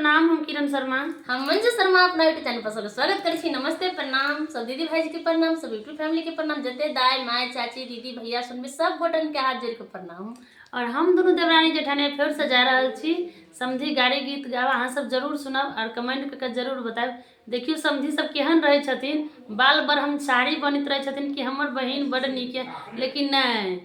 प्रणाम। हम किरण शर्मा। हम मंजू शर्मा अपना यूट्यूब चैनल पर स्वागत करै छी। नमस्ते प्रणाम सब दीदी भाई के प्रणाम, सब यूट्यूब फैमिली के प्रणाम, जते दाई माय चाची दीदी भैया सुनबे सब गोटन के हाथ जोड़ के प्रणाम। और हम दोनों देवरानी जेठानी फिर से जा रहा छी समधी गाड़ी गीत गावा। अहाँ सब जरूर सुनब और कमेंट करके जरूर बताएब। देखियो समधी सब केहन रहे छथिन, बाल बरहम साड़ी बनत रहे छथिन कि हमर बहिन बड़ नीक है, लेकिन नहीं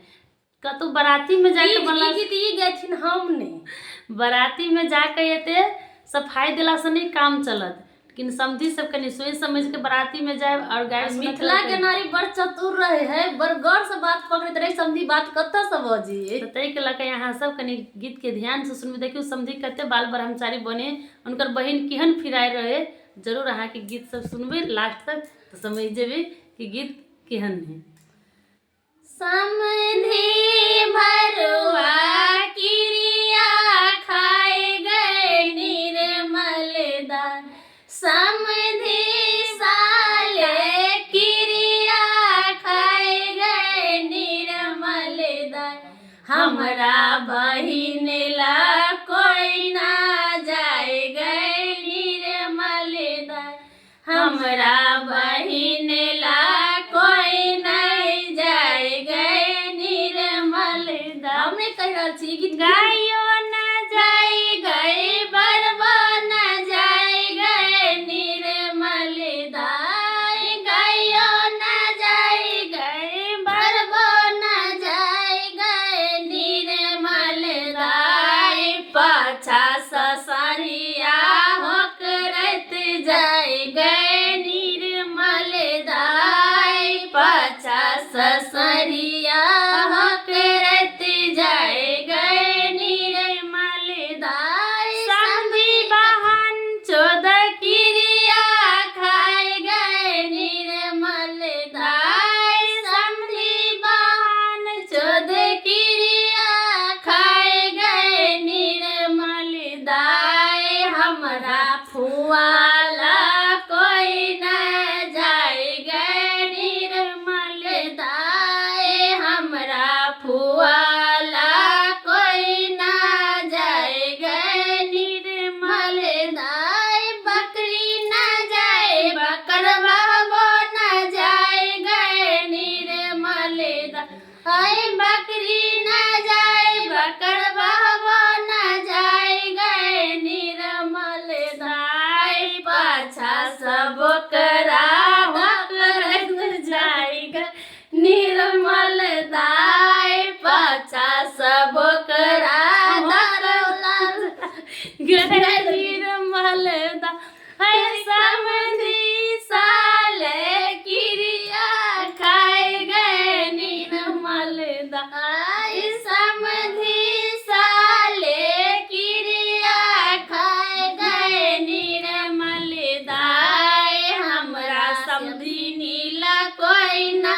कतु बराती में जाके बनला गए हम नहीं बराती में जाके एते सफाई दिला से नहीं काम चलत, लेकिन समझी सब कनी सोच समझ के बराती में जाए। और गाय मिथिला के नारी बड़ चतुर रहे है, बड़ गौर से बात पकड़ते रहे। समझी बात कत से बजी तो तय के लके यहाँ सब कनी गीत के ध्यान से सुनबे। देखियो समझी कते बाल ब्रह्मचारी बने, उनकर बहन केहन फिराय रहे। जरूर अहाँ के गीत सब सुनबे लास्ट तक तो समझ जेबे कि गीत केहन है। समधी भरुआ किरिया खाए गए निर्मल दान, समधी साले किरिया खाए गए निर्मल दान। हमरा बहिन ला कोई ना जाए गए निर्मल दान, हमरा बहिन ला कोई नहीं जाए गए निर्मल दान। हमने कह रहा छी गीत गाइयो न जाए गए बरबा न जाए गए निर्मल दान, गाइयो न जाए गए बरबा न जाए गए निर्मल दान। पाछा ससरिया होकरत जाए गए निर्मल दाई, पाछा ससरिया होकरत जाए गए निर्मल दाई। समधी बहन चौदह किरिया खाए गए निर्मल दाई, समधी बहन चौदह किरिया खाए गए निर्मल दाई। हमरा फुआला कोई न जाए गए निर्मल दाई, हमरा फुआला कोई न जाए गए निर्मल दाई। बकरी न जाए बकरवा वो न जाए गए निर्मल दाई, बकरी न जाए बकरवा वो न जाए गए निर्मल दाई। पाछा सब करा करत जाएगा निर्मल दाई, पाछा सब करा निर्मल दाई। समधी साले किरिया खाए गए निर्मल दाई, समधी साले किरिया खाए गए निर्मल दाई। हमरा समधी नीला कोई ना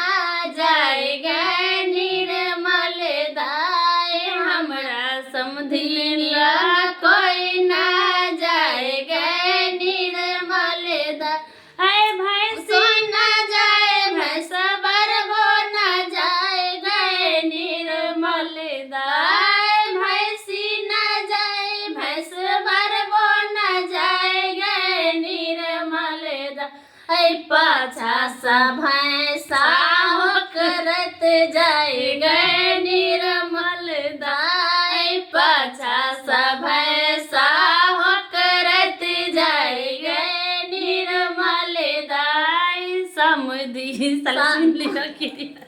जाए गए निर्मल दाई, हमरा समधी नीला कोई ना जाए गए निर्मल दाई। भैंसी न जाए भैंस बरबो न जाए गए निर्मल दाई, भैंसी न जाए भैंस बरबो न जाए गए निर्मल दाई। पाछा सा भैंसा होकरत जाए गए निर्मल दाई, पाछा सा भैंसा होकरत जाए गए निर्मल दाई। समधी साला सुन लिया किरिया